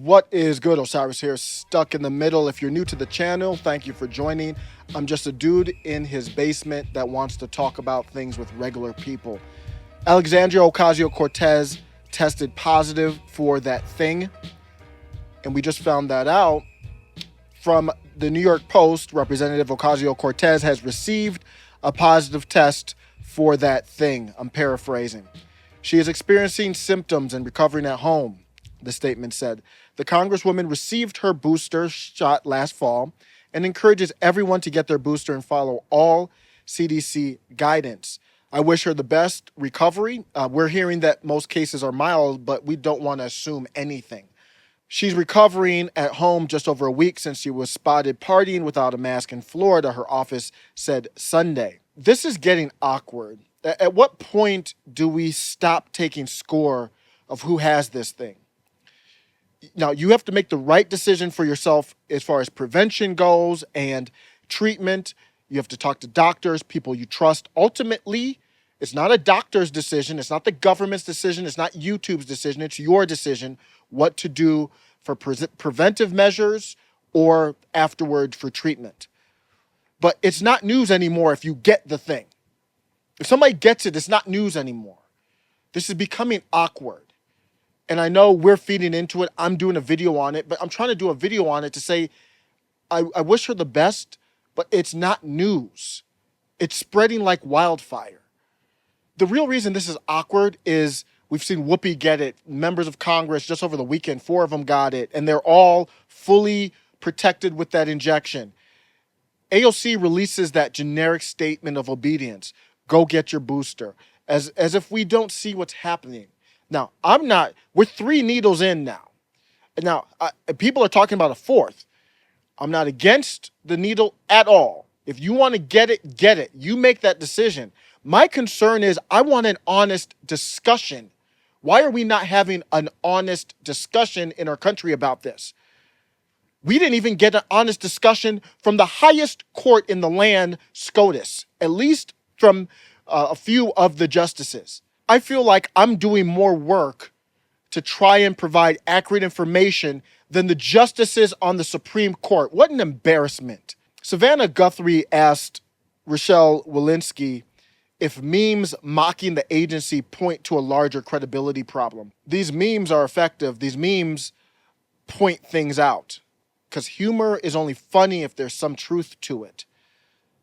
What is good? Osiris here, stuck in the middle. If you're new to the channel, thank you for joining. I'm just a dude in his basement that wants to talk about things with regular people. Alexandria Ocasio-Cortez tested positive for that thing, and we just found that out from the New York Post. Representative Ocasio-Cortez has received a positive test for that thing. I'm paraphrasing. She is experiencing symptoms and recovering at home, the statement said. The Congresswoman received her booster shot last fall and encourages everyone to get their booster and follow all CDC guidance. I wish her the best recovery. We're hearing that most cases are mild, but we don't want to assume anything. She's recovering at home just over a week since she was spotted partying without a mask in Florida, her office said Sunday. This is getting awkward. At what point do we stop taking score of who has this thing? Now, you have to make the right decision for yourself as far as prevention goes and treatment. You have to talk to doctors, people you trust. Ultimately, it's not a doctor's decision. It's not the government's decision. It's not YouTube's decision. It's your decision what to do for preventive measures or afterward for treatment. But it's not news anymore if you get the thing. If somebody gets it, it's not news anymore. This is becoming awkward. And I know we're feeding into it. I'm doing a video on it, but I'm trying to do a video on it to say, I wish her the best, but it's not news. It's spreading like wildfire. The real reason this is awkward is we've seen Whoopi get it. Members of Congress just over the weekend, 4 of them got it, and they're all fully protected with that injection. AOC releases that generic statement of obedience. Go get your booster. As if we don't see what's happening. Now, we're 3 needles in now. Now, people are talking about a 4th. I'm not against the needle at all. If you want to get it, get it. You make that decision. My concern is I want an honest discussion. Why are we not having an honest discussion in our country about this? We didn't even get an honest discussion from the highest court in the land, SCOTUS, at least from a few of the justices. I feel like I'm doing more work to try and provide accurate information than the justices on the Supreme Court. What an embarrassment. Savannah Guthrie asked Rochelle Walensky if memes mocking the agency point to a larger credibility problem. These memes are effective. These memes point things out because humor is only funny if there's some truth to it.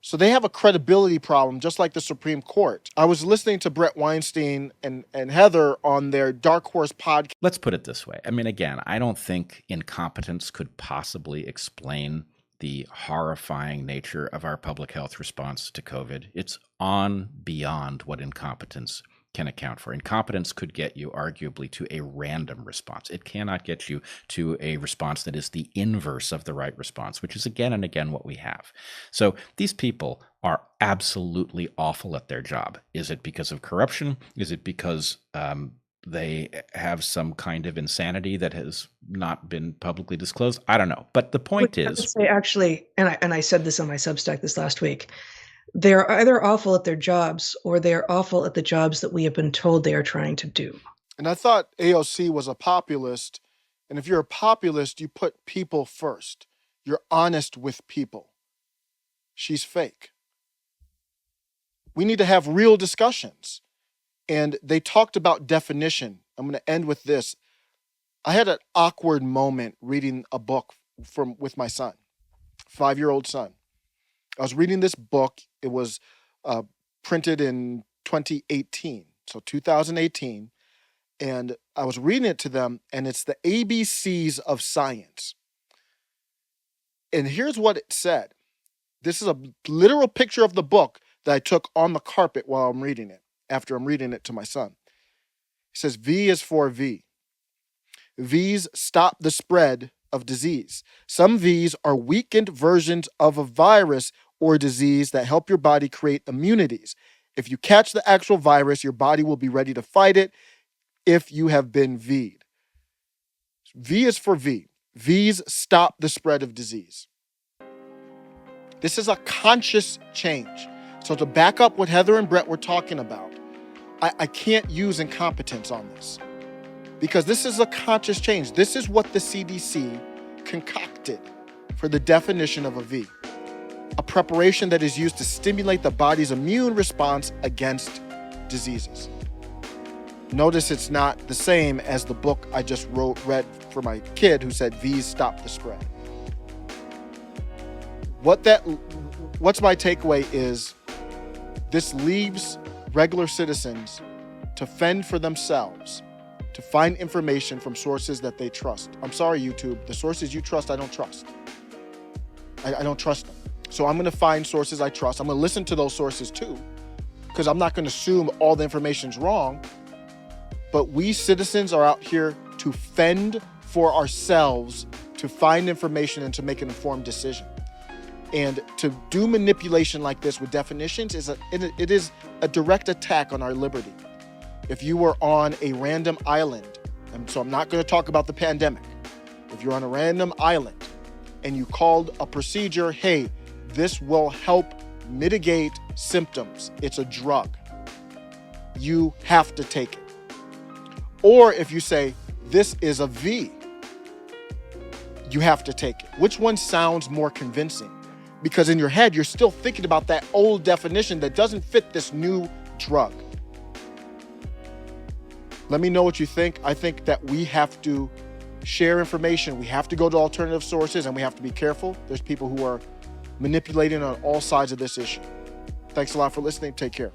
So they have a credibility problem, just like the Supreme Court. I was listening to Brett Weinstein and Heather on their Dark Horse podcast. Let's put it this way. I mean, again, I don't think incompetence could possibly explain the horrifying nature of our public health response to COVID. It's on beyond what incompetence can account for. Incompetence could get you arguably to a random response. It cannot get you to a response that is the inverse of the right response, which is again and again what we have. So these people are absolutely awful at their job. Is it because of corruption? Is it because they have some kind of insanity that has not been publicly disclosed? I don't know. But the point is, I would say actually, and I said this on my Substack this last week, they're either awful at their jobs or they're awful at the jobs that we have been told they are trying to do. And I thought AOC was a populist. And if you're a populist, you put people first. You're honest with people. She's fake. We need to have real discussions. And they talked about definition. I'm going to end with this. I had an awkward moment reading a book with my son, 5-year-old son. I was reading this book. It was printed in 2018, so 2018. And I was reading it to them, and it's the ABCs of science. And here's what it said. This is a literal picture of the book that I took on the carpet while I'm reading it, after I'm reading it to my son. It says, V is for V. V's stop the spread of disease. Some V's are weakened versions of a virus or disease that help your body create immunities. If you catch the actual virus, your body will be ready to fight it if you have been V'd. V is for V. V's stop the spread of disease. This is a conscious change. So to back up what Heather and Brett were talking about, I can't use incompetence on this. because this is a conscious change. This is what the CDC concocted for the definition of a V, a preparation that is used to stimulate the body's immune response against diseases. Notice it's not the same as the book I just read for my kid who said V's stop the spread. What's my takeaway is this leaves regular citizens to fend for themselves, to find information from sources that they trust. I'm sorry, YouTube, the sources you trust, I don't trust. I don't trust them. So I'm going to find sources I trust. I'm going to listen to those sources too, because I'm not going to assume all the information's wrong. But we citizens are out here to fend for ourselves, to find information and to make an informed decision. And to do manipulation like this with definitions it is a direct attack on our liberty. If you were on a random island, and so I'm not going to talk about the pandemic. If you're on a random island and you called a procedure, hey, this will help mitigate symptoms, it's a drug, you have to take it. Or if you say, this is a V, you have to take it. Which one sounds more convincing? Because in your head, you're still thinking about that old definition that doesn't fit this new drug. Let me know what you think. I think that we have to share information. We have to go to alternative sources and we have to be careful. There's people who are manipulating on all sides of this issue. Thanks a lot for listening. Take care.